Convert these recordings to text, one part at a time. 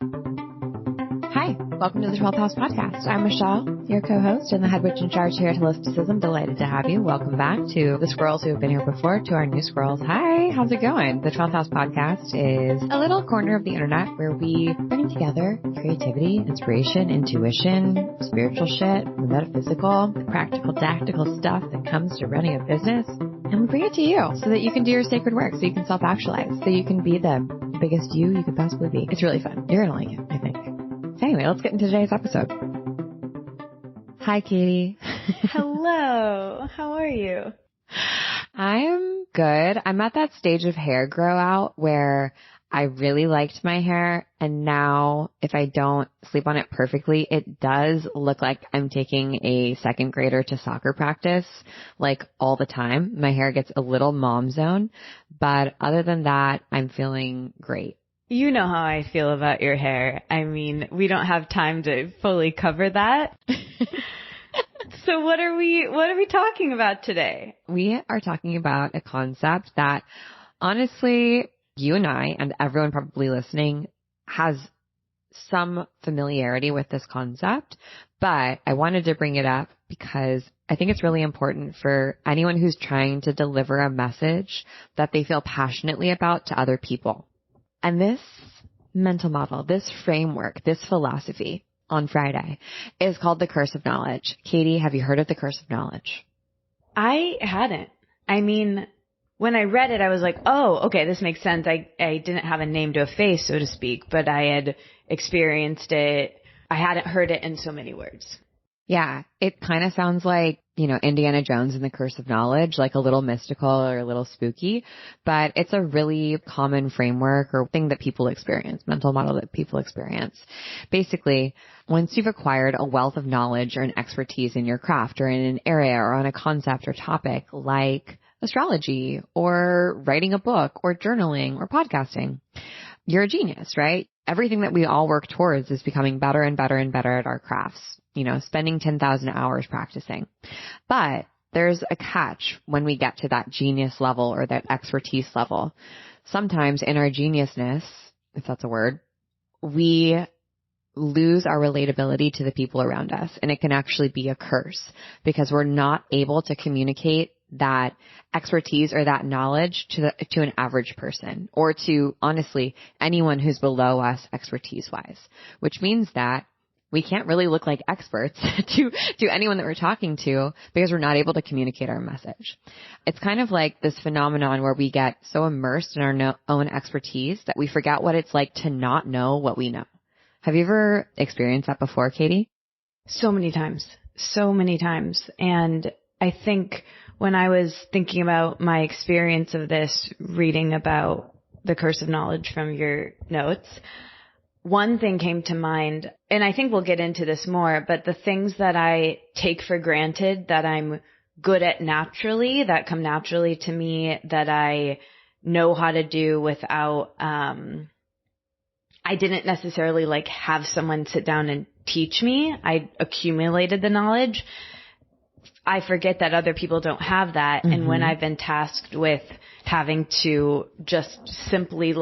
Hi, welcome to the 12th House Podcast. I'm Michelle, your co-host and the head witch in charge here at Holisticism. Delighted to have you. Welcome back to the squirrels who have been here before, to our new squirrels. Hi, how's it going? The 12th House Podcast is a little corner of the internet where we bring together creativity, inspiration, intuition, spiritual shit, the metaphysical, the practical, tactical stuff that comes to running a business. And we bring it to you so that you can do your sacred work, so you can self-actualize, so you can be the biggest you could possibly be. It's really fun. You're going to like it, I think. So anyway, let's get into today's episode. Hi, Katie. Hello. How are you? I'm good. I'm at that stage of hair grow out where I really liked my hair, and now if I don't sleep on it perfectly, it does look like I'm taking a second grader to soccer practice, like all the time. My hair gets a little mom zone, but other than that, I'm feeling great. You know how I feel about your hair. I mean, we don't have time to fully cover that. So what are we talking about today? We are talking about a concept that honestly, you and I and everyone probably listening has some familiarity with this concept, but I wanted to bring it up because I think it's really important for anyone who's trying to deliver a message that they feel passionately about to other people. And this mental model, this framework, this philosophy on Friday is called the curse of knowledge. Katie, have you heard of the curse of knowledge? I hadn't. I mean, when I read it, I was like, oh, okay, this makes sense. I didn't have a name to a face, so to speak, but I had experienced it. I hadn't heard it in so many words. Yeah, it kind of sounds like, Indiana Jones and the Curse of Knowledge, like a little mystical or a little spooky, but it's a really common framework or thing that people experience, mental model that people experience. Basically, once you've acquired a wealth of knowledge or an expertise in your craft or in an area or on a concept or topic like astrology or writing a book or journaling or podcasting, you're a genius, right? Everything that we all work towards is becoming better and better and better at our crafts, spending 10,000 hours practicing. But there's a catch when we get to that genius level or that expertise level. Sometimes in our geniusness, if that's a word, we lose our relatability to the people around us. And it can actually be a curse because we're not able to communicate that expertise or that knowledge to an average person or to, honestly, anyone who's below us expertise wise, which means that we can't really look like experts to anyone that we're talking to because we're not able to communicate our message. It's kind of like this phenomenon where we get so immersed in our own expertise that we forget what it's like to not know what we know. Have you ever experienced that before, Katie? So many times. And I think when I was thinking about my experience of this, reading about the curse of knowledge from your notes, one thing came to mind, and I think we'll get into this more, but the things that I take for granted that I'm good at naturally, that come naturally to me, that I know how to do without, I didn't necessarily have someone sit down and teach me. I accumulated the knowledge. I forget that other people don't have that. Mm-hmm. And when I've been tasked with having to just simply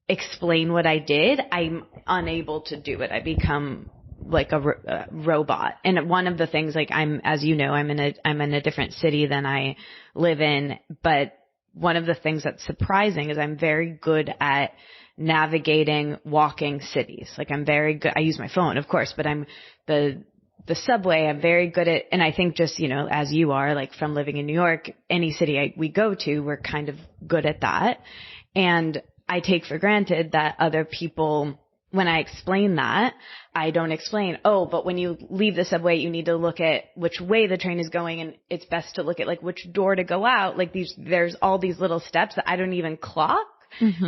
explain what I did, I'm unable to do it. I become like a robot. And one of the things, as you know, I'm in a different city than I live in, but one of the things that's surprising is I'm very good at navigating walking cities. I'm very good. I use my phone, of course, but the subway, I'm very good at, and I think just, as you are, from living in New York, any city we go to, we're kind of good at that. And I take for granted that other people, when I explain that, I don't explain, but when you leave the subway, you need to look at which way the train is going, and it's best to look at which door to go out. There's all these little steps that I don't even clock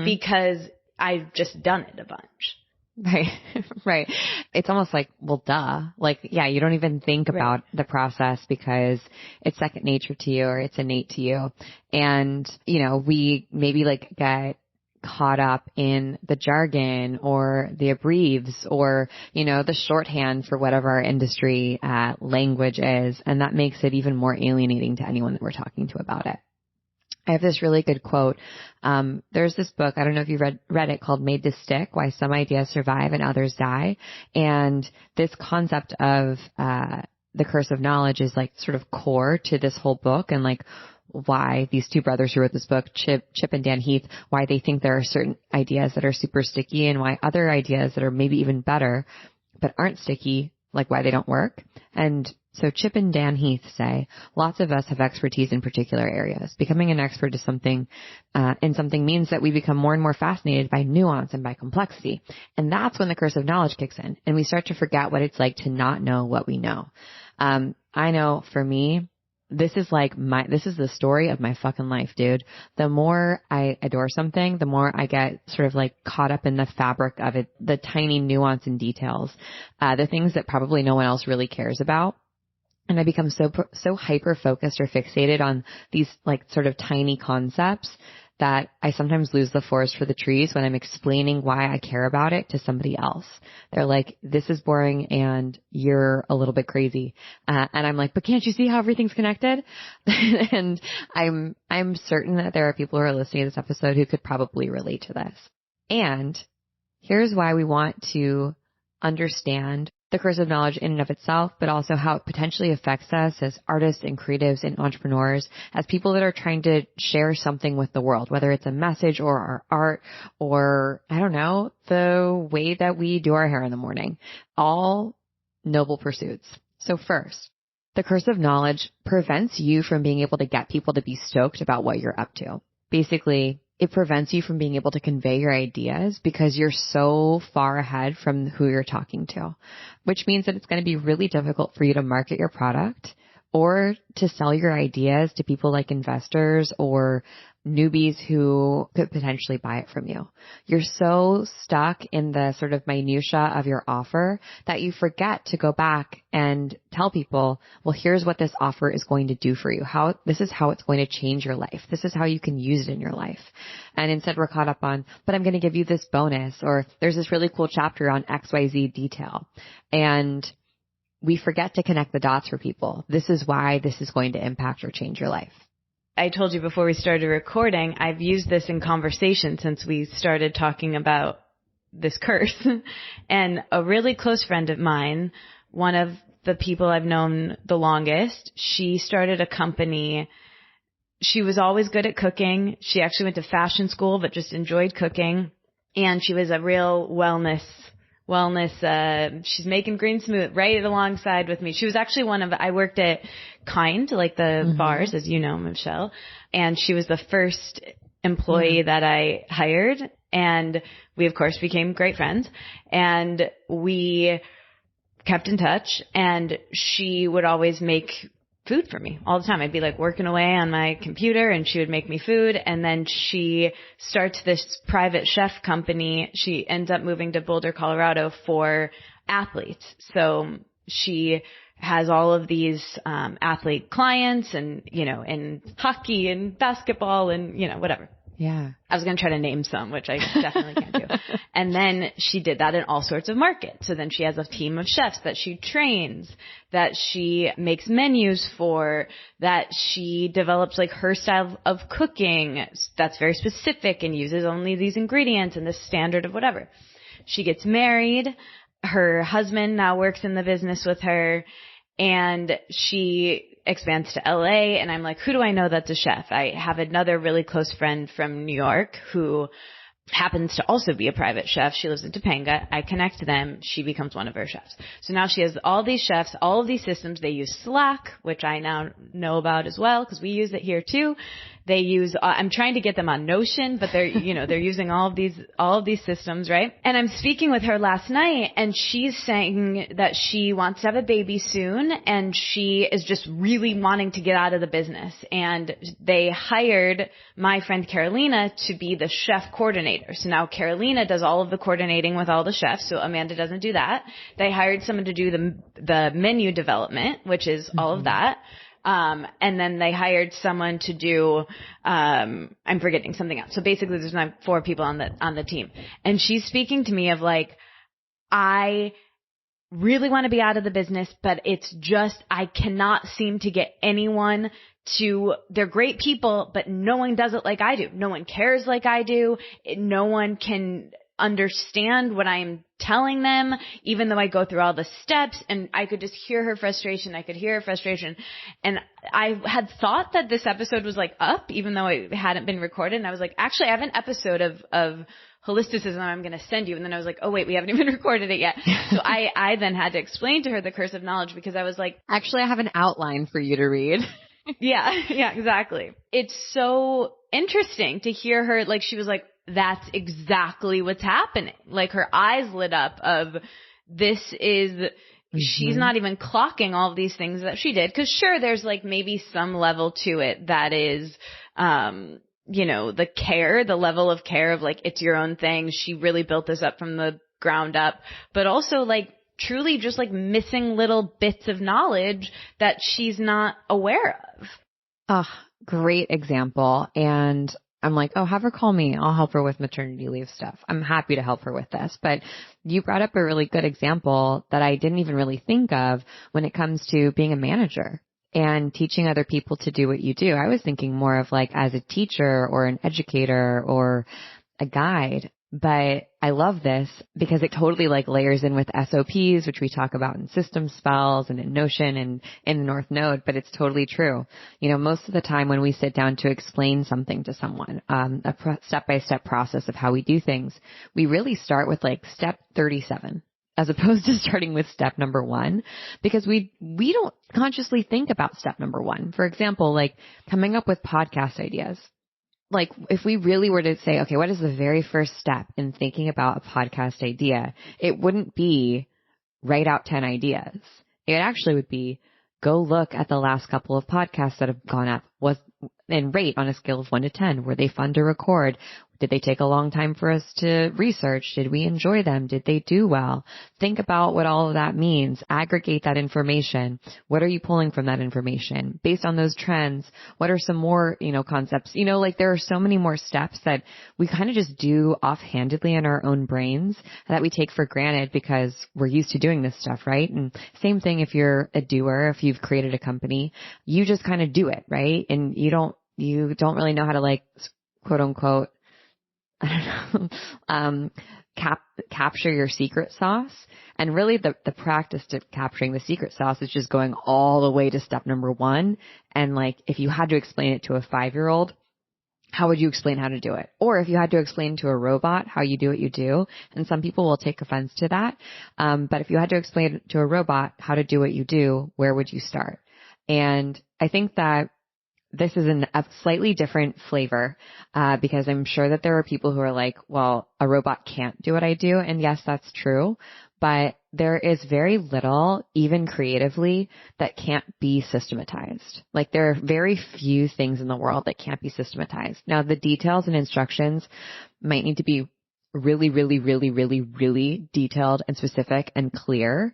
because I've just done it a bunch. Right. It's almost like, well, duh. You don't even think about the process because it's second nature to you or it's innate to you. And, we maybe get caught up in the jargon or the abbreves or, the shorthand for whatever our industry language is. And that makes it even more alienating to anyone that we're talking to about it. I have this really good quote. There's this book, I don't know if you read it, called Made to Stick, Why Some Ideas Survive and Others Die. And this concept of, the curse of knowledge is like sort of core to this whole book, and like why these two brothers who wrote this book, Chip and Dan Heath, why they think there are certain ideas that are super sticky and why other ideas that are maybe even better but aren't sticky, like why they don't work. And so Chip and Dan Heath say, lots of us have expertise in particular areas. Becoming an expert is something, in something means that we become more and more fascinated by nuance and by complexity. And that's when the curse of knowledge kicks in and we start to forget what it's like to not know what we know. I know for me, this is the story of my fucking life, dude. The more I adore something, the more I get sort of like caught up in the fabric of it, the tiny nuance and details, the things that probably no one else really cares about. And I become so hyper focused or fixated on these like sort of tiny concepts that I sometimes lose the forest for the trees when I'm explaining why I care about it to somebody else. They're like, this is boring and you're a little bit crazy. And I'm like, but can't you see how everything's connected? And I'm certain that there are people who are listening to this episode who could probably relate to this. And here's why we want to understand the curse of knowledge in and of itself, but also how it potentially affects us as artists and creatives and entrepreneurs, as people that are trying to share something with the world, whether it's a message or our art or, I don't know, the way that we do our hair in the morning. All noble pursuits. So first, the curse of knowledge prevents you from being able to get people to be stoked about what you're up to. Basically, it prevents you from being able to convey your ideas because you're so far ahead from who you're talking to, which means that it's going to be really difficult for you to market your product or to sell your ideas to people like investors or newbies who could potentially buy it from you. You're so stuck in the sort of minutia of your offer that you forget to go back and tell people, well, here's what this offer is going to do for you. This is how it's going to change your life. This is how you can use it in your life. And instead we're caught up on, but I'm going to give you this bonus, or there's this really cool chapter on XYZ detail. And we forget to connect the dots for people. This is why this is going to impact or change your life. I told you before we started recording, I've used this in conversation since we started talking about this curse. And a really close friend of mine, one of the people I've known the longest, she started a company. She was always good at cooking. She actually went to fashion school, but just enjoyed cooking. And she was a real wellness, she's making green smoothie right alongside with me. She was actually I worked at Kind, like the bars, as you know, Michelle. And she was the first employee that I hired. And we, of course, became great friends. And we kept in touch. And she would always make food for me all the time. I'd be like working away on my computer and she would make me food. And then she starts this private chef company. She ends up moving to Boulder, Colorado for athletes. So she has all of these athlete clients and, in hockey and basketball and, whatever. Yeah. I was going to try to name some, which I definitely can't do. And then she did that in all sorts of markets. So then she has a team of chefs that she trains, that she makes menus for, that she develops like her style of cooking that's very specific and uses only these ingredients and this standard of whatever. She gets married. Her husband now works in the business with her, and she expands to LA, and I'm like, who do I know that's a chef? I have another really close friend from New York who happens to also be a private chef. She lives in Topanga. I connect them. She becomes one of her chefs. So now she has all these chefs, all of these systems. They use Slack, which I now know about as well because we use it here too. They use, I'm trying to get them on Notion, but they're using all of these systems, right? And I'm speaking with her last night and she's saying that she wants to have a baby soon and she is just really wanting to get out of the business. And they hired my friend Carolina to be the chef coordinator. So now Carolina does all of the coordinating with all the chefs. So Amanda doesn't do that. They hired someone to do the menu development, which is all of that. And then they hired someone to do, I'm forgetting something else. So basically there's now 4 people on the team. And she's speaking to me of like, I really want to be out of the business, but it's just, I cannot seem to get anyone to, they're great people, but no one does it like I do. No one cares like I do. No one can understand what I'm telling them, even though I go through all the steps, and I could just hear her frustration. I could hear her frustration. And I had thought that this episode was like up, even though it hadn't been recorded. And I was like, actually, I have an episode of holisticism I'm going to send you. And then I was like, oh wait, we haven't even recorded it yet. So I then had to explain to her the curse of knowledge, because I was like, actually, I have an outline for you to read. Yeah, exactly. It's so interesting to hear her, like, she was like, that's exactly what's happening. Like, her eyes lit up of, this is, she's not even clocking all of these things that she did. Cause sure, there's like maybe some level to it that is, the care, the level of care of like, it's your own thing. She really built this up from the ground up, but also like truly just like missing little bits of knowledge that she's not aware of. Oh, great example. And I'm like, oh, have her call me. I'll help her with maternity leave stuff. I'm happy to help her with this. But you brought up a really good example that I didn't even really think of when it comes to being a manager and teaching other people to do what you do. I was thinking more of like as a teacher or an educator or a guide. But I love this because it totally like layers in with SOPs, which we talk about in system spells and in Notion and in the North Node, but it's totally true. Most of the time when we sit down to explain something to someone, a step-by-step process of how we do things, we really start with like step 37 as opposed to starting with step number 1, because we don't consciously think about step number 1. For example, like coming up with podcast ideas. Like if we really were to say, okay, what is the very first step in thinking about a podcast idea? It wouldn't be write out 10 ideas. It actually would be go look at the last couple of podcasts that have gone up and rate on a scale of 1 to 10. Were they fun to record? Did they take a long time for us to research? Did we enjoy them? Did they do well? Think about what all of that means. Aggregate that information. What are you pulling from that information? Based on those trends, what are some more, concepts? Like there are so many more steps that we kind of just do offhandedly in our own brains that we take for granted because we're used to doing this stuff, right? And same thing if you're a doer, if you've created a company, you just kind of do it, right? And you don't really know how to like, quote unquote, I don't know, capture your secret sauce. And really the practice to capturing the secret sauce is just going all the way to step number 1. And like, if you had to explain it to a 5-year-old, how would you explain how to do it? Or if you had to explain to a robot how you do what you do, and some people will take offense to that. But if you had to explain to a robot how to do what you do, where would you start? And I think that this is a slightly different flavor, because I'm sure that there are people who are like, well, a robot can't do what I do. And yes, that's true. But there is very little, even creatively, that can't be systematized. Like there are very few things in the world that can't be systematized. Now, the details and instructions might need to be really, really, really, really, really detailed and specific and clear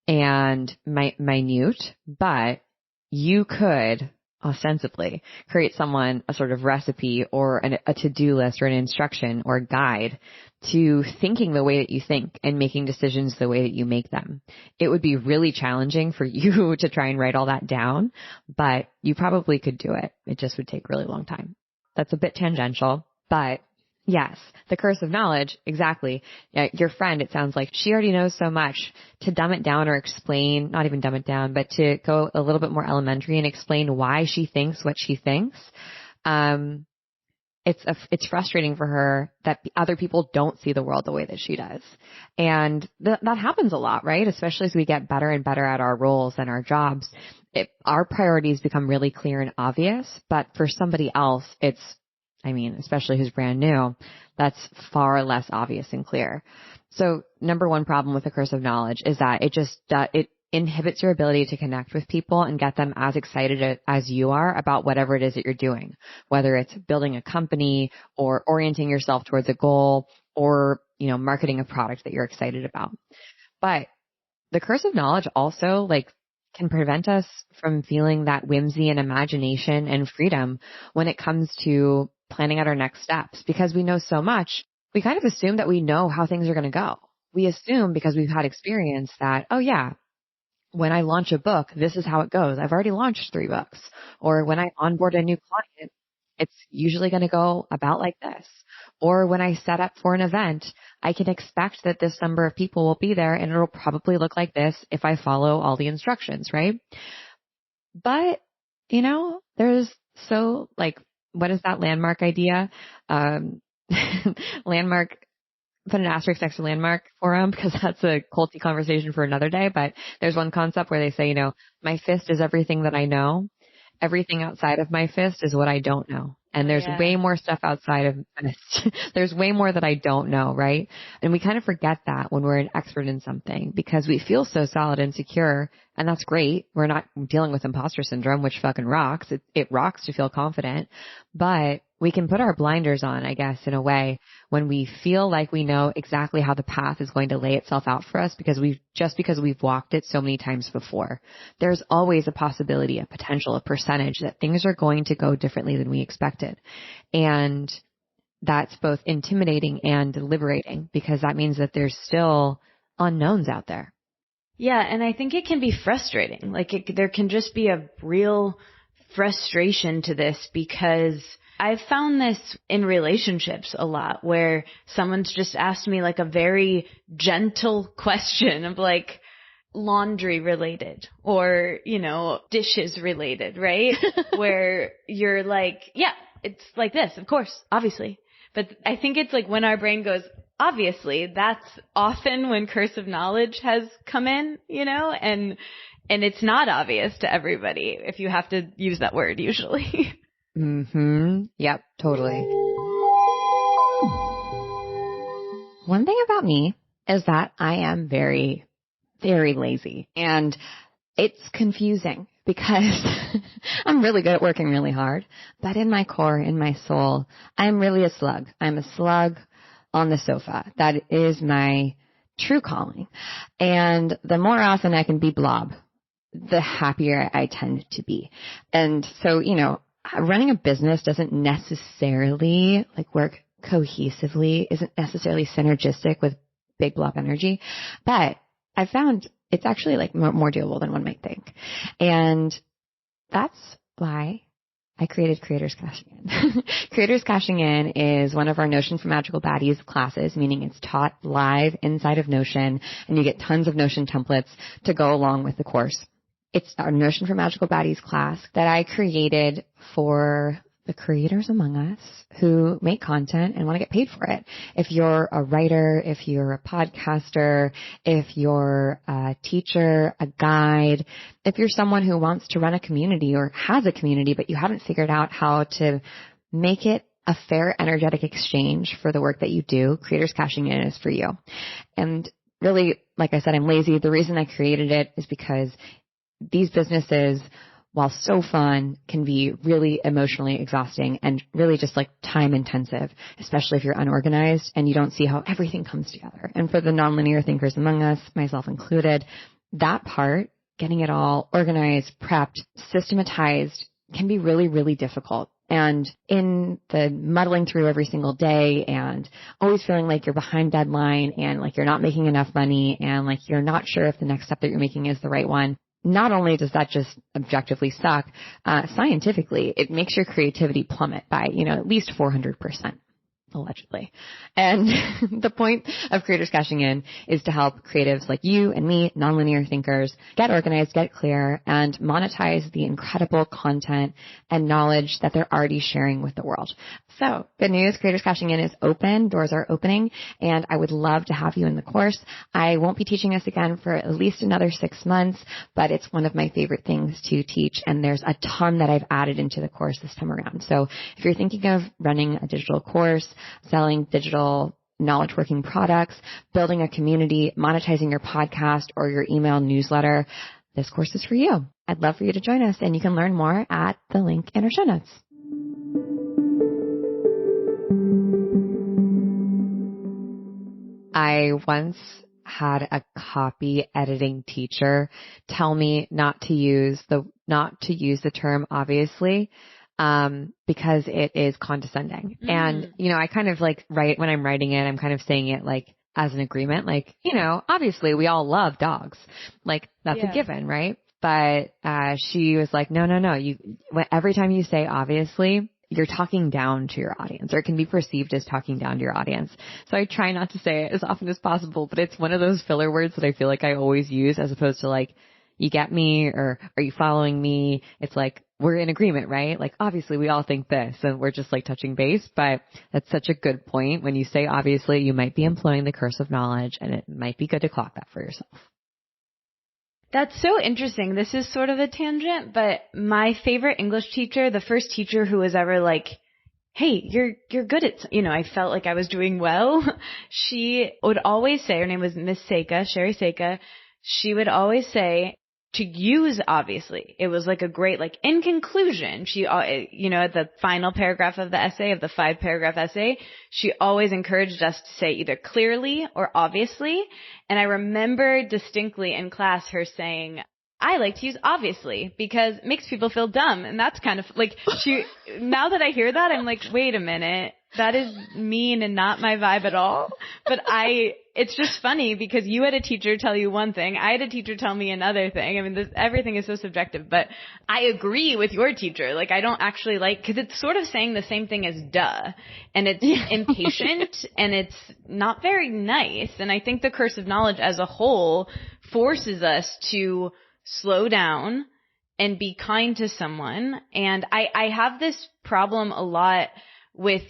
and minute, but you could ostensibly create someone a sort of recipe or a to-do list or an instruction or a guide to thinking the way that you think and making decisions the way that you make them. It would be really challenging for you to try and write all that down, but you probably could do it. It just would take a really long time. That's a bit tangential, but yes, the curse of knowledge, exactly. Your friend, it sounds like she already knows so much. To dumb it down or explain, not even dumb it down, but to go a little bit more elementary and explain why she thinks what she thinks. It's frustrating for her that other people don't see the world the way that she does. And that happens a lot, right? Especially as we get better and better at our roles and our jobs. Our priorities become really clear and obvious, but for somebody else, especially who's brand new, that's far less obvious and clear. So number 1 problem with the curse of knowledge is that it inhibits your ability to connect with people and get them as excited as you are about whatever it is that you're doing, whether it's building a company or orienting yourself towards a goal or, marketing a product that you're excited about. But the curse of knowledge also can prevent us from feeling that whimsy and imagination and freedom when it comes to planning out our next steps, because we know so much. We kind of assume that we know how things are going to go. we assume because we've had experience that, oh yeah, when I launch a book, this is how it goes. I've already launched 3 books. Or when I onboard a new client, it's usually going to go about like this. Or when I set up for an event, I can expect that this number of people will be there and it'll probably look like this if I follow all the instructions, right? But, there's what is that landmark idea? Landmark, put an asterisk next to landmark forum because that's a culty conversation for another day. But there's one concept where they say, my fist is everything that I know. Everything outside of my fist is what I don't know. And there's way more stuff outside of my fist. There's way more that I don't know, right? And we kind of forget that when we're an expert in something because we feel so solid and secure. And that's great. We're not dealing with imposter syndrome, which fucking rocks. It rocks to feel confident, but we can put our blinders on, I guess, in a way when we feel like we know exactly how the path is going to lay itself out for us because we've walked it so many times before. There's always a possibility, a potential, a percentage that things are going to go differently than we expected. And that's both intimidating and liberating because that means that there's still unknowns out there. Yeah. And I think it can be frustrating. There can just be a real frustration to this because I've found this in relationships a lot where someone's just asked me a very gentle question of laundry related or, dishes related, right? Where you're yeah, it's like this, of course, obviously. But I think it's when our brain goes, obviously, that's often when curse of knowledge has come in, and it's not obvious to everybody if you have to use that word usually. Mm-hmm. Yep, totally. One thing about me is that I am very, very lazy and it's confusing because I'm really good at working really hard, but in my core, in my soul, I'm really a slug. I'm a slug on the sofa. That is my true calling. And the more often I can be blob, the happier I tend to be. And so, running a business doesn't necessarily work cohesively, isn't necessarily synergistic with big blob energy, but I found it's actually more doable than one might think. And that's why I created Creators Cashing In. Creators Cashing In is one of our Notion for Magical Baddies classes, meaning it's taught live inside of Notion and you get tons of Notion templates to go along with the course. It's our Notion for Magical Baddies class that I created for the creators among us who make content and want to get paid for it. If you're a writer, if you're a podcaster, if you're a teacher, a guide, if you're someone who wants to run a community or has a community, but you haven't figured out how to make it a fair energetic exchange for the work that you do, Creators Cashing In is for you. And really, like I said, I'm lazy. The reason I created it is because these businesses, while so fun, can be really emotionally exhausting and really just time intensive, especially if you're unorganized and you don't see how everything comes together. And for the nonlinear thinkers among us, myself included, that part, getting it all organized, prepped, systematized, can be really, really difficult. And in the muddling through every single day and always feeling like you're behind deadline and you're not making enough money and you're not sure if the next step that you're making is the right one, not only does that just objectively suck, scientifically, it makes your creativity plummet by, at least 400%. Allegedly. And the point of Creators Cashing In is to help creatives like you and me, nonlinear thinkers, get organized, get clear, and monetize the incredible content and knowledge that they're already sharing with the world. So, good news, Creators Cashing In is open. Doors are opening, and I would love to have you in the course. I won't be teaching this again for at least another 6 months, but it's one of my favorite things to teach, and there's a ton that I've added into the course this time around. So, if you're thinking of running a digital course, selling digital knowledge working products, building a community, monetizing your podcast or your email newsletter, this course is for you. I'd love for you to join us, and you can learn more at the link in our show notes. I once had a copy editing teacher tell me not to use the term obviously, because it is condescending. And, I kind of write when I'm writing it, I'm kind of saying it as an agreement. Like, obviously we all love dogs. Like that's a given, right? But, she was like, no, every time you say obviously, you're talking down to your audience, or it can be perceived as talking down to your audience. So I try not to say it as often as possible, but it's one of those filler words that I feel like I always use, as opposed to like, you get me, or are you following me? It's like, we're in agreement, right? Like, obviously we all think this, and we're just like touching base, but that's such a good point. When you say obviously, you might be employing the curse of knowledge, and it might be good to clock that for yourself. That's so interesting. This is sort of a tangent, but my favorite English teacher, the first teacher who was ever like, hey, you're good at, I felt like I was doing well. She would always say, her name was Miss Seika, Sherry Seika. She would always say to use obviously. It was like a great, like, in conclusion, she, at the final paragraph of the essay, of the 5-paragraph essay, she always encouraged us to say either clearly or obviously. And I remember distinctly in class her saying, I like to use obviously because it makes people feel dumb. And that's kind of like now that I hear that, I'm like, wait a minute, that is mean and not my vibe at all. But it's just funny because you had a teacher tell you one thing. I had a teacher tell me another thing. I mean, everything is so subjective, but I agree with your teacher. Like, I don't actually cause it's sort of saying the same thing as duh, and it's impatient and it's not very nice. And I think the curse of knowledge as a whole forces us to slow down and be kind to someone. And I have this problem a lot with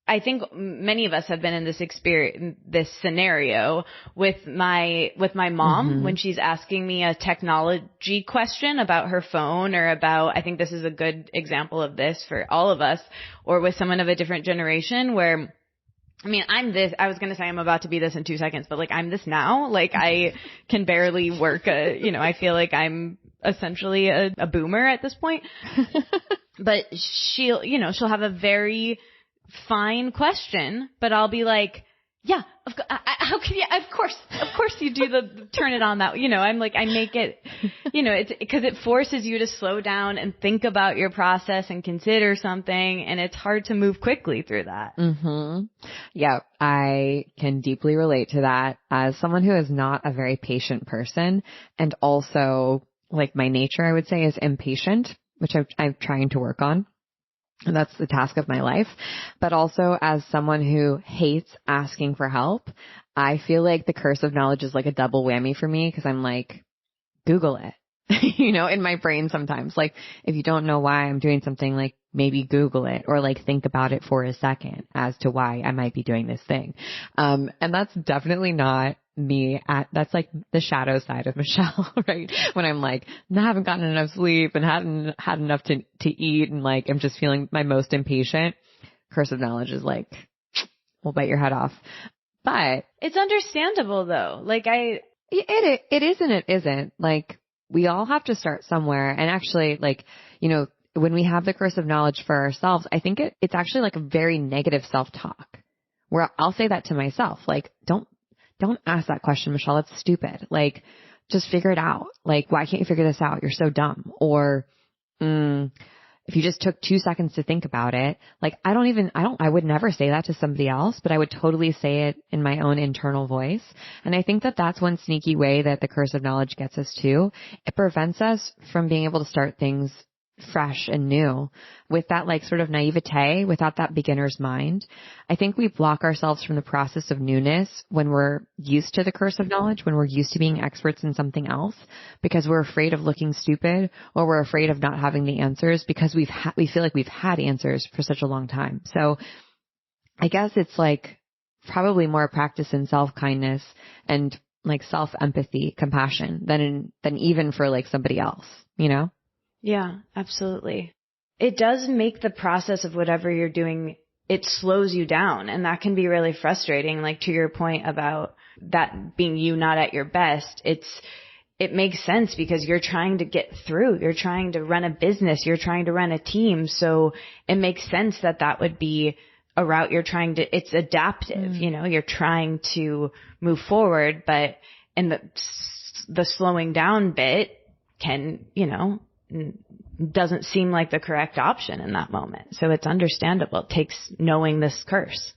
I think many of us have been in this experience, this scenario with my mom when she's asking me a technology question about her phone, or about, I think this is a good example of this for all of us, or with someone of a different generation where, I mean, I was going to say I'm about to be this in 2 seconds, but like, I'm this now. Like, I can barely work I feel like I'm essentially a boomer at this point. But she'll have a very fine question, but I'll be like, yeah, how can you, of course you do the turn it on that, I'm like, I make it, it's because it forces you to slow down and think about your process and consider something. And it's hard to move quickly through that. Yeah, I can deeply relate to that as someone who is not a very patient person. And also, like, my nature, I would say, is impatient, which I'm trying to work on. And that's the task of my life. But also, as someone who hates asking for help, I feel like the curse of knowledge is like a double whammy for me, because I'm like, Google it, in my brain sometimes. Like, if you don't know why I'm doing something, like, maybe Google it, or like think about it for a second as to why I might be doing this thing. And that's definitely not me that's like the shadow side of Michelle, right? When I'm like, I haven't gotten enough sleep and hadn't had enough to eat, and like, I'm just feeling my most impatient. Curse of knowledge is like, we'll bite your head off. But it's understandable though. Like, it is and it isn't. Like, we all have to start somewhere. And actually, like, when we have the curse of knowledge for ourselves, I think it's actually like a very negative self-talk, where I'll say that to myself, like, don't ask that question, Michelle. That's stupid. Like, just figure it out. Like, why can't you figure this out? You're so dumb. Or, if you just took 2 seconds to think about it, like, I would never say that to somebody else, but I would totally say it in my own internal voice. And I think that that's one sneaky way that the curse of knowledge gets us too. It prevents us from being able to start things fresh and new with that, like, sort of naivete, without that beginner's mind. I think we block ourselves from the process of newness when we're used to the curse of knowledge, when we're used to being experts in something else, because we're afraid of looking stupid, or we're afraid of not having the answers, because we feel like we've had answers for such a long time. So I guess it's like probably more practice in self-kindness and like self-empathy, compassion than even for like somebody else, Yeah, absolutely. It does make the process of whatever you're doing, it slows you down. And that can be really frustrating. Like, to your point about that being you not at your best, it makes sense because you're trying to get through. You're trying to run a business. You're trying to run a team. So it makes sense that would be a route it's adaptive. You're trying to move forward, but in the slowing down bit can, doesn't seem like the correct option in that moment. So it's understandable. It takes knowing this curse.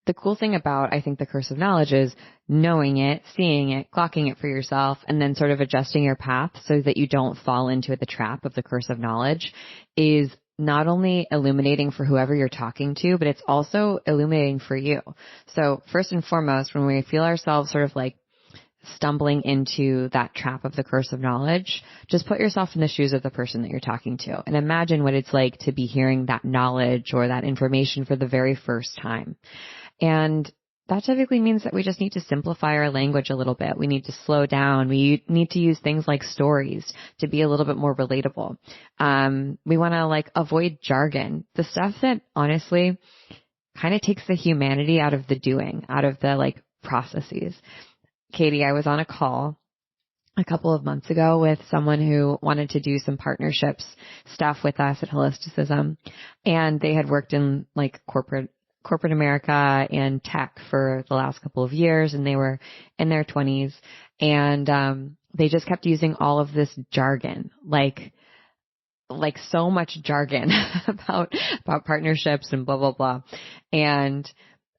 the cool thing about, I think, the curse of knowledge is knowing it, seeing it, clocking it for yourself, and then sort of adjusting your path so that you don't fall into the trap of the curse of knowledge is not only illuminating for whoever you're talking to, but it's also illuminating for you. So first and foremost, when we feel ourselves sort of like stumbling into that trap of the curse of knowledge, just put yourself in the shoes of the person that you're talking to and imagine what it's like to be hearing that knowledge or that information for the very first time. And that typically means that we just need to simplify our language a little bit. We need to slow down. We need to use things like stories to be a little bit more relatable. We want to like avoid jargon, the stuff that honestly kind of takes the humanity out of the doing, out of the like processes. Katie, I was on a call a couple of months ago with someone who wanted to do some partnerships stuff with us at Holisticism, and they had worked in like corporate America and tech for the last couple of years, and they were in their 20s, and they just kept using all of this jargon, like so much jargon about partnerships and blah, blah, blah. And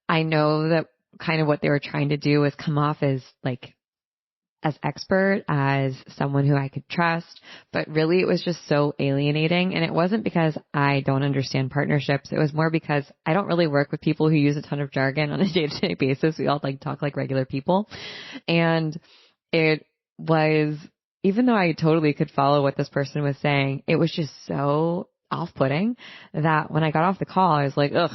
I know that kind of what they were trying to do was come off as like as expert, as someone who I could trust, but really it was just so alienating. And it wasn't because I don't understand partnerships. It was more because I don't really work with people who use a ton of jargon on a day-to-day basis. We all like talk like regular people. And it was, even though I totally could follow what this person was saying, it was just so off-putting that when I got off the call, I was like, ugh,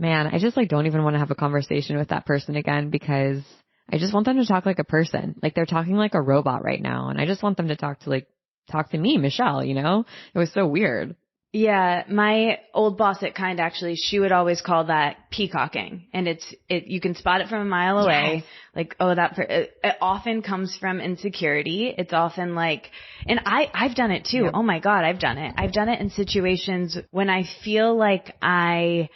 man, I just like don't even want to have a conversation with that person again because I just want them to talk like a person. Like they're talking like a robot right now. And I just want them to talk to me, Michelle, you know? It was so weird. Yeah. My old boss at Kind, actually, she would always call that peacocking. And you can spot it from a mile away. Yes. Like, oh, it often comes from insecurity. It's often like, and I've done it too. Yep. Oh my God, I've done it. I've done it in situations when I feel like I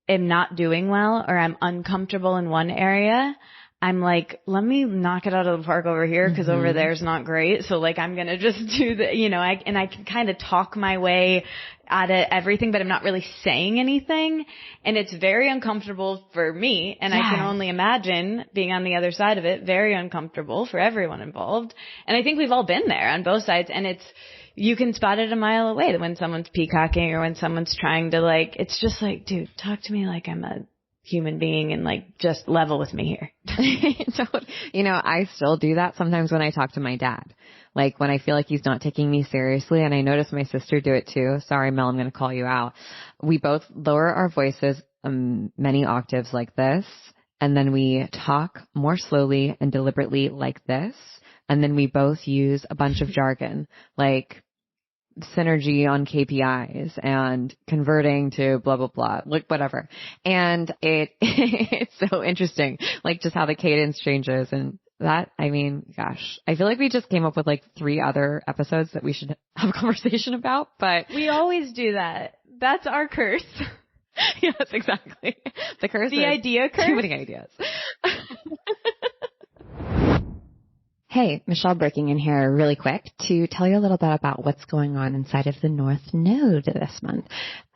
am not doing well or I'm uncomfortable in one area. I'm like, let me knock it out of the park over here because over there's not great. So like, I'm going to just do the, you know, I can kind of talk my way out of everything, but I'm not really saying anything. And it's very uncomfortable for me. And yes. I can only imagine being on the other side of it, very uncomfortable for everyone involved. And I think we've all been there on both sides. And you can spot it a mile away when someone's peacocking or when someone's trying to like, it's just like, dude, talk to me like I'm a human being and like just level with me here. So, you know, I still do that sometimes when I talk to my dad. Like when I feel like he's not taking me seriously, and I notice my sister do it too. Sorry, Mel, I'm going to call you out. We both lower our voices many octaves like this, and then we talk more slowly and deliberately like this, and then we both use a bunch of jargon like synergy on KPIs and converting to blah, blah, blah, like whatever. And it's so interesting, like just how the cadence changes. And that, I mean, gosh, I feel like we just came up with like 3 other episodes that we should have a conversation about, but we always do that. That's our curse. Yes, exactly. The curse. The idea curse. Too many ideas. Hey, Michelle breaking in here really quick to tell you a little bit about what's going on inside of the North Node this month.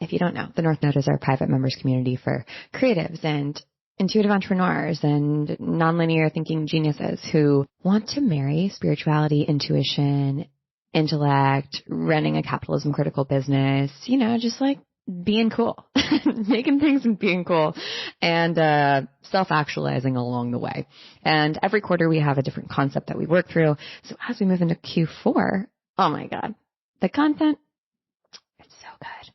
If you don't know, the North Node is our private members community for creatives and intuitive entrepreneurs and nonlinear thinking geniuses who want to marry spirituality, intuition, intellect, running a capitalism critical business, you know, just like being cool, making things and being cool, and self-actualizing along the way. And every quarter we have a different concept that we work through. So as we move into Q4, oh my God, the content, it's so good.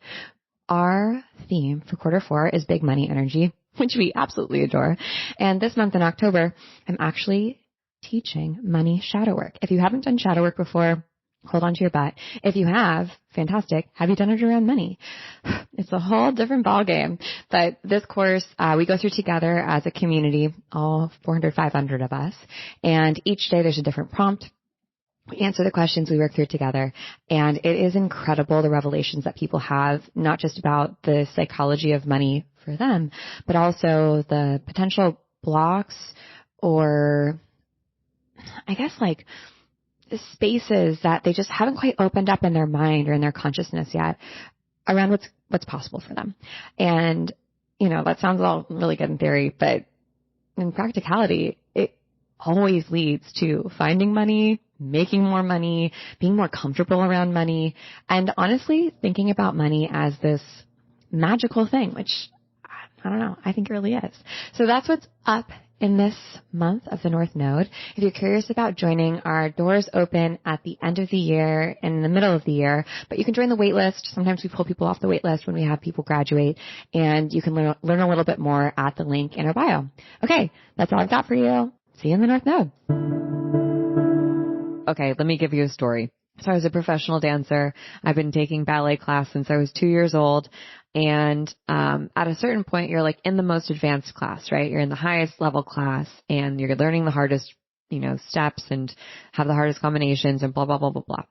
Our theme for quarter 4 is big money energy, which we absolutely adore. And this month in October, I'm actually teaching money shadow work. If you haven't done shadow work before, hold on to your butt. If you have, fantastic. Have you done it around money? It's a whole different ballgame. But this course, we go through together as a community, all 400, 500 of us. And each day there's a different prompt. We answer the questions, we work through it together. And it is incredible, the revelations that people have, not just about the psychology of money for them, but also the potential blocks or I guess like spaces that they just haven't quite opened up in their mind or in their consciousness yet around what's possible for them. And, that sounds all really good in theory, but in practicality, it always leads to finding money, making more money, being more comfortable around money, and honestly thinking about money as this magical thing, which I don't know, I think it really is. So that's what's up in this month of the North Node. If you're curious about joining, our doors open at the end of the year and in the middle of the year, but you can join the wait list. Sometimes we pull people off the wait list when we have people graduate, and you can learn a little bit more at the link in our bio. Okay, that's all I've got for you. See you in the North Node. Okay, let me give you a story. So I was a professional dancer. I've been taking ballet class since I was 2 years old. And at a certain point, you're like in the most advanced class, right? You're in the highest level class and you're learning the hardest, steps and have the hardest combinations and blah, blah, blah, blah, blah.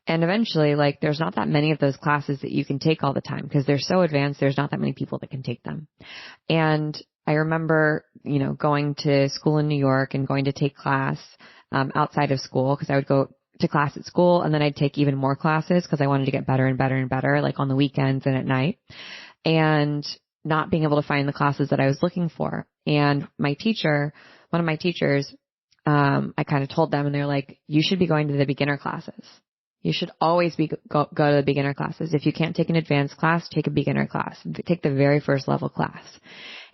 And eventually, like, there's not that many of those classes that you can take all the time because they're so advanced. There's not that many people that can take them. And I remember, going to school in New York and going to take class outside of school because I would go to class at school and then I'd take even more classes because I wanted to get better and better and better, like on the weekends and at night, and not being able to find the classes that I was looking for. And one of my teachers, I kind of told them, and they're like, you should be going to the beginner classes. You should always go to the beginner classes. If you can't take an advanced class, take a beginner class. Take the very first level class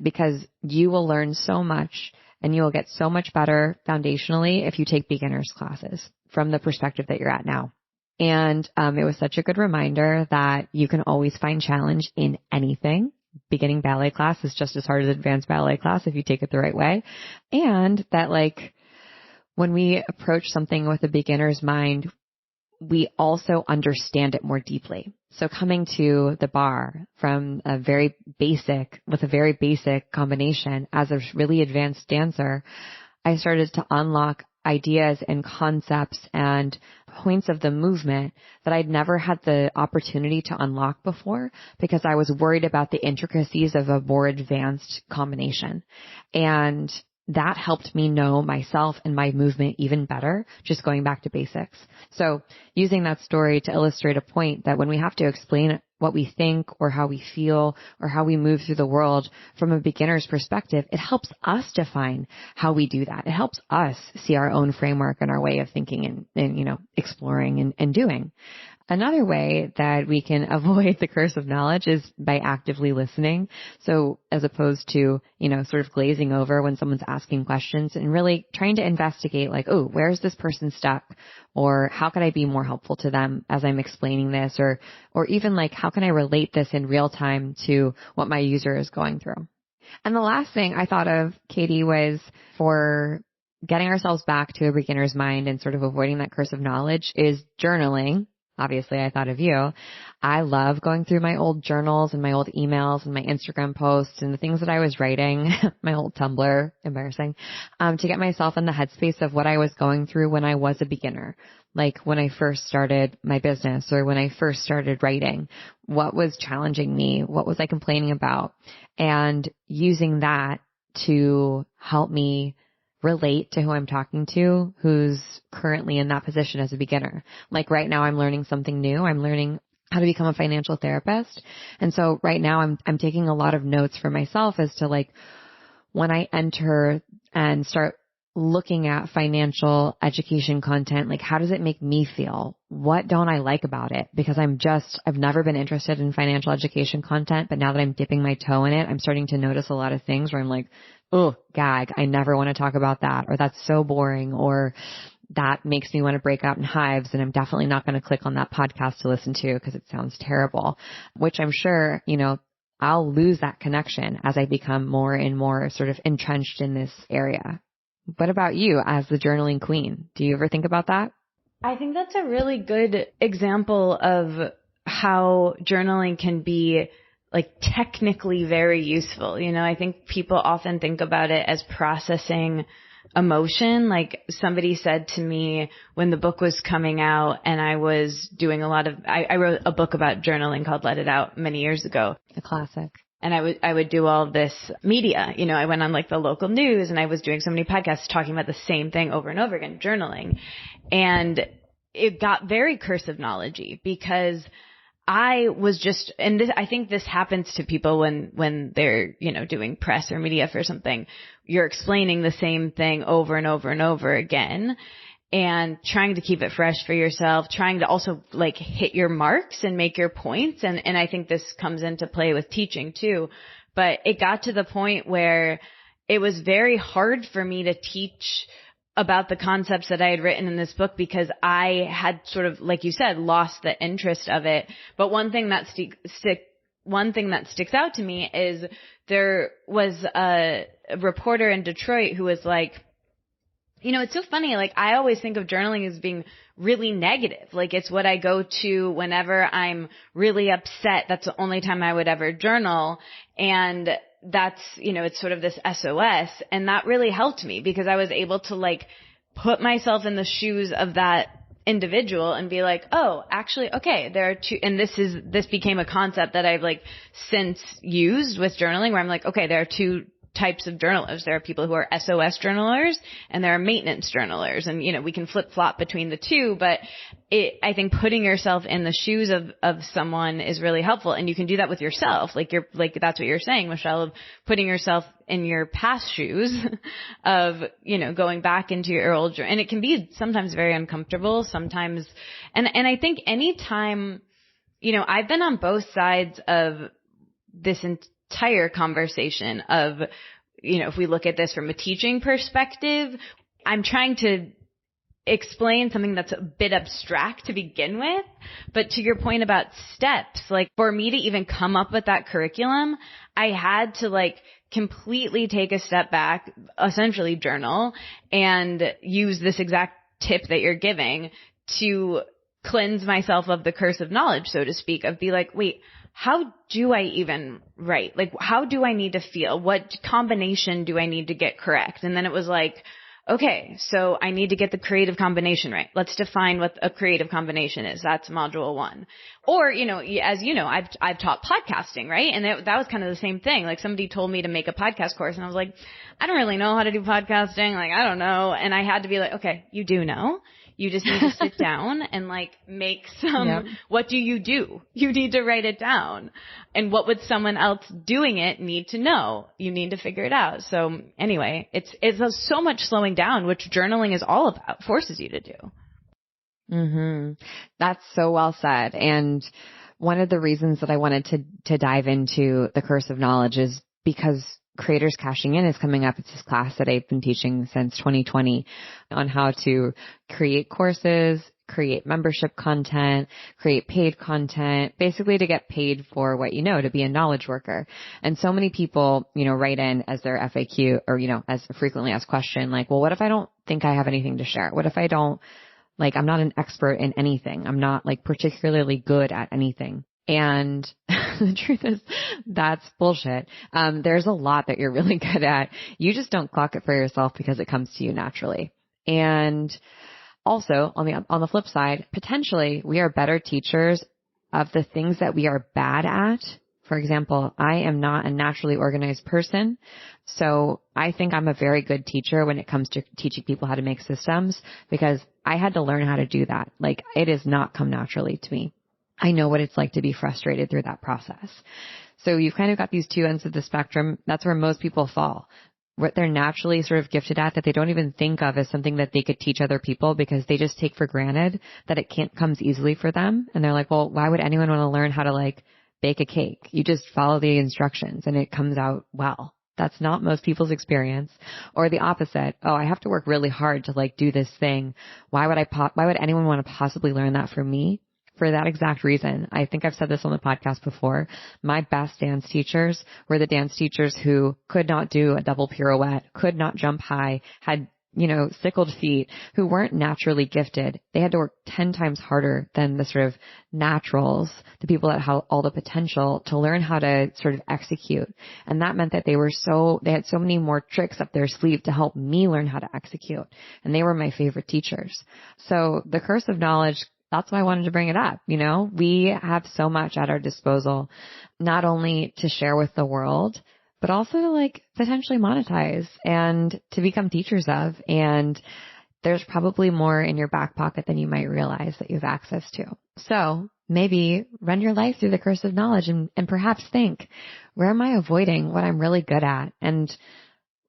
because you will learn so much and you will get so much better foundationally if you take beginners classes from the perspective that you're at now. And it was such a good reminder that you can always find challenge in anything. Beginning ballet class is just as hard as advanced ballet class if you take it the right way. And that, like, when we approach something with a beginner's mind, we also understand it more deeply. So coming to the bar from a very basic combination as a really advanced dancer, I started to unlock ideas and concepts and points of the movement that I'd never had the opportunity to unlock before because I was worried about the intricacies of a more advanced combination. And that helped me know myself and my movement even better, just going back to basics. So using that story to illustrate a point that when we have to explain what we think or how we feel or how we move through the world from a beginner's perspective, it helps us define how we do that. It helps us see our own framework and our way of thinking and exploring and doing. Another way that we can avoid the curse of knowledge is by actively listening. So as opposed to, sort of glazing over when someone's asking questions and really trying to investigate like, oh, where is this person stuck? Or how can I be more helpful to them as I'm explaining this? Or even like, how can I relate this in real time to what my user is going through? And the last thing I thought of, Katie, was for getting ourselves back to a beginner's mind and sort of avoiding that curse of knowledge is journaling. Obviously, I thought of you. I love going through my old journals and my old emails and my Instagram posts and the things that I was writing, my old Tumblr, embarrassing, to get myself in the headspace of what I was going through when I was a beginner. Like when I first started my business or when I first started writing, what was challenging me? What was I complaining about? And using that to help me relate to who I'm talking to, who's currently in that position as a beginner. Like right now I'm learning something new. I'm learning how to become a financial therapist. And so right now I'm taking a lot of notes for myself as to like when I enter and start looking at financial education content, like how does it make me feel? What don't I like about it? Because I've never been interested in financial education content, but now that I'm dipping my toe in it, I'm starting to notice a lot of things where I'm like, oh, gag, I never want to talk about that, or that's so boring, or that makes me want to break out in hives, and I'm definitely not going to click on that podcast to listen to because it sounds terrible, which I'm sure, I'll lose that connection as I become more and more sort of entrenched in this area. What about you as the journaling queen? Do you ever think about that? I think that's a really good example of how journaling can be like technically very useful. I think people often think about it as processing emotion. Like somebody said to me when the book was coming out and I was doing I wrote a book about journaling called Let It Out many years ago. A classic. And I would do all this media. I went on like the local news and I was doing so many podcasts talking about the same thing over and over again, journaling. And it got very cursive knowledge-y because I was just, and this, I think this happens to people when they're, doing press or media for something. You're explaining the same thing over and over and over again, and trying to keep it fresh for yourself, trying to also like hit your marks and make your points. And I think this comes into play with teaching too. But it got to the point where it was very hard for me to teach about the concepts that I had written in this book because I had sort of, like you said, lost the interest of it. But one thing that sticks out to me is there was a reporter in Detroit who was like, it's so funny. Like, I always think of journaling as being really negative. Like, it's what I go to whenever I'm really upset. That's the only time I would ever journal. And that's, it's sort of this SOS. And that really helped me because I was able to like put myself in the shoes of that individual and be like, oh, actually, okay, there are two, and this became a concept that I've like since used with journaling where I'm like, okay, there are two types of journalers. There are people who are SOS journalers and there are maintenance journalers. And, we can flip flop between the two, but I think putting yourself in the shoes of someone is really helpful. And you can do that with yourself. That's what you're saying, Michelle, of putting yourself in your past shoes of, going back into your old journal. And it can be sometimes very uncomfortable sometimes. And I think anytime, I've been on both sides of this entire conversation of, if we look at this from a teaching perspective, I'm trying to explain something that's a bit abstract to begin with. But to your point about steps, like for me to even come up with that curriculum, I had to like completely take a step back, essentially journal, and use this exact tip that you're giving to cleanse myself of the curse of knowledge, so to speak, of be like, wait, how do I even write? Like, how do I need to feel? What combination do I need to get correct? And then it was like, okay, so I need to get the creative combination right. Let's define what a creative combination is. That's module 1. Or, as you know, I've taught podcasting, right? And that was kind of the same thing. Like somebody told me to make a podcast course and I was like, I don't really know how to do podcasting. Like, I don't know. And I had to be like, okay, you do know. You just need to sit down and like make some, yep. What do? You need to write it down. And what would someone else doing it need to know? You need to figure it out. So anyway, it's so much slowing down, which journaling is all about, forces you to do. Mm-hmm. That's so well said. And one of the reasons that I wanted to dive into the curse of knowledge is because Creators Cashing In is coming up. It's this class that I've been teaching since 2020 on how to create courses, create membership content, create paid content, basically to get paid for what you know, to be a knowledge worker. And so many people, write in as their FAQ or, as a frequently asked question, like, well, what if I don't think I have anything to share? What if I don't, I'm not an expert in anything. I'm not particularly good at anything. And the truth is that's bullshit. There's a lot that you're really good at. You just don't clock it for yourself because it comes to you naturally. And also on the flip side, potentially we are better teachers of the things that we are bad at. For example, I am not a naturally organized person. So I think I'm a very good teacher when it comes to teaching people how to make systems because I had to learn how to do that. It has not come naturally to me. I know what it's like to be frustrated through that process. So you've kind of got these two ends of the spectrum. That's where most people fall. What they're naturally sort of gifted at that they don't even think of as something that they could teach other people because they just take for granted that it comes easily for them. And they're like, well, why would anyone want to learn how to bake a cake? You just follow the instructions and it comes out well. That's not most people's experience. Or the opposite. Oh, I have to work really hard to do this thing. Why would anyone want to possibly learn that from me? For that exact reason. I think I've said this on the podcast before. My best dance teachers were the dance teachers who could not do a double pirouette, could not jump high, had, sickled feet, who weren't naturally gifted. They had to work 10 times harder than the sort of naturals, the people that had all the potential to learn how to sort of execute. And that meant that they had so many more tricks up their sleeve to help me learn how to execute. And they were my favorite teachers. So the curse of knowledge, that's why I wanted to bring it up. We have so much at our disposal, not only to share with the world, but also to potentially monetize and to become teachers of. And there's probably more in your back pocket than you might realize that you have access to. So maybe run your life through the curse of knowledge and perhaps think, where am I avoiding what I'm really good at? And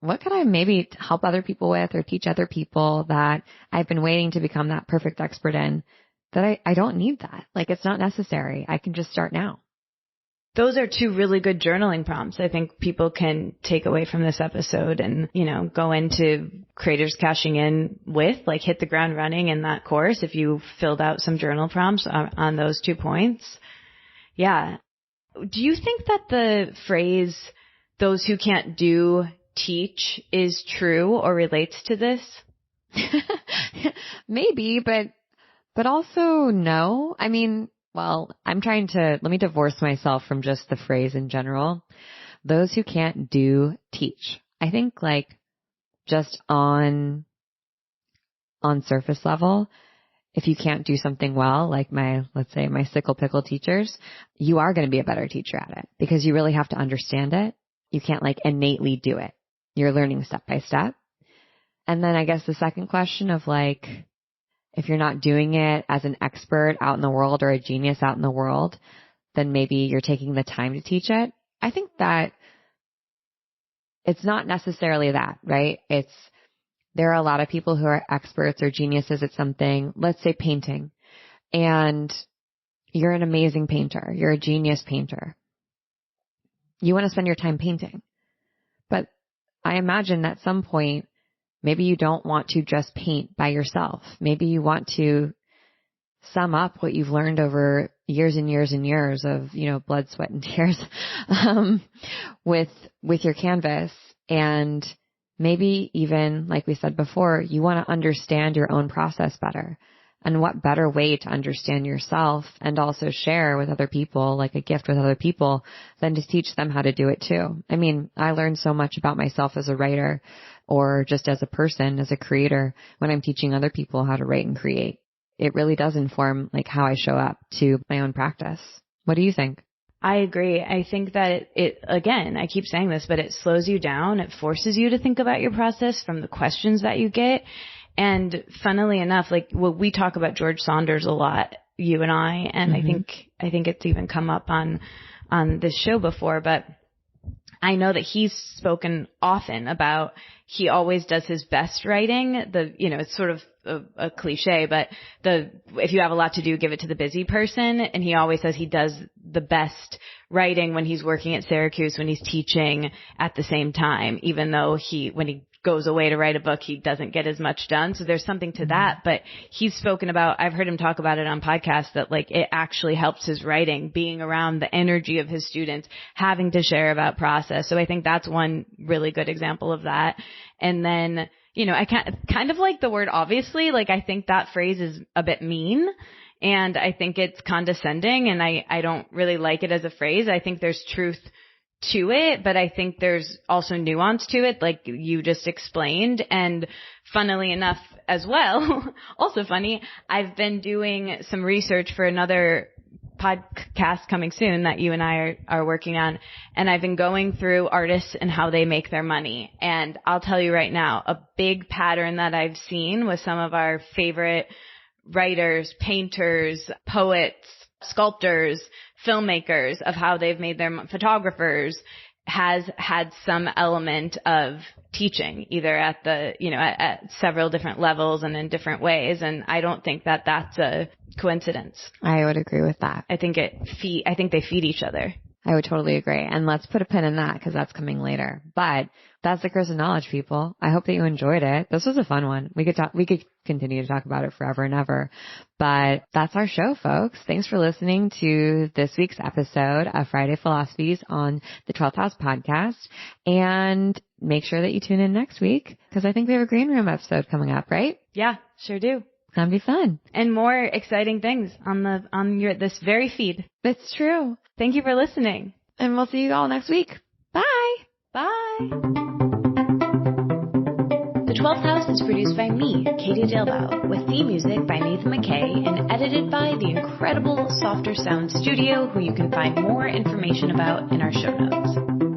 what could I maybe help other people with or teach other people that I've been waiting to become that perfect expert in, that I don't need that. Like, it's not necessary. I can just start now. Those are two really good journaling prompts I think people can take away from this episode and, go into Creators Cashing In with, like, hit the ground running in that course if you filled out some journal prompts on those 2 points. Yeah. Do you think that the phrase, those who can't do, teach, is true or relates to this? Maybe, but also no. I mean, well, let me divorce myself from just the phrase in general. Those who can't do, teach. I think, like, just on surface level, if you can't do something well, like let's say my sickle pickle teachers, you are going to be a better teacher at it because you really have to understand it. You can't, like, innately do it. You're learning step by step. And then I guess the second question of, like, if you're not doing it as an expert out in the world or a genius out in the world, then maybe you're taking the time to teach it. I think that it's not necessarily that, right? There are a lot of people who are experts or geniuses at something, let's say painting, and you're an amazing painter. You're a genius painter. You want to spend your time painting. But I imagine at some point, maybe you don't want to just paint by yourself. Maybe you want to sum up what you've learned over years and years and years of, blood, sweat, and tears, with your canvas. And maybe even, like we said before, you want to understand your own process better. And what better way to understand yourself and also share with other people, like a gift with other people, than to teach them how to do it too. I mean, I learned so much about myself as a writer or just as a person, as a creator, when I'm teaching other people how to write and create. It really does inform, like, how I show up to my own practice. What do you think? I agree. I think that again, I keep saying this, but it slows you down. It forces you to think about your process from the questions that you get. And funnily enough, like, we talk about George Saunders a lot, you and I, and mm-hmm. I think it's even come up on this show before, but I know that he's spoken often about he always does his best writing. It's sort of a cliche, but if you have a lot to do, give it to the busy person. And he always says he does the best writing when he's working at Syracuse, when he's teaching at the same time, even though when he goes away to write a book, he doesn't get as much done. So there's something to that, but he's spoken about, I've heard him talk about it on podcasts, that, like, it actually helps his writing, being around the energy of his students, having to share about process. So I think that's one really good example of that. And then, I kind of like the word obviously, like, I think that phrase is a bit mean. And I think it's condescending, and I don't really like it as a phrase. I think there's truth to it, but I think there's also nuance to it, like you just explained. And funnily enough as well, also funny, I've been doing some research for another podcast coming soon that you and I are working on, and I've been going through artists and how they make their money. And I'll tell you right now, a big pattern that I've seen with some of our favorite writers, painters, poets, sculptors, filmmakers, of how they've made their photographers, has had some element of teaching, either at at several different levels and in different ways. And I don't think that that's a coincidence. I would agree with that. I think they feed each other. I would totally agree. And let's put a pin in that because that's coming later. But that's the curse of knowledge, people. I hope that you enjoyed it. This was a fun one. We could continue to talk about it forever and ever. But that's our show, folks. Thanks for listening to this week's episode of Friday Philosophies on the 12th House podcast. And make sure that you tune in next week because I think we have a green room episode coming up, right? Yeah, sure do. It's gonna be fun. And more exciting things on this very feed. It's true. Thank you for listening. And we'll see you all next week. Bye. Bye. The 12th House is produced by me, Katie Dalebout, with theme music by Nathan McKay and edited by the incredible Softer Sound Studio, who you can find more information about in our show notes.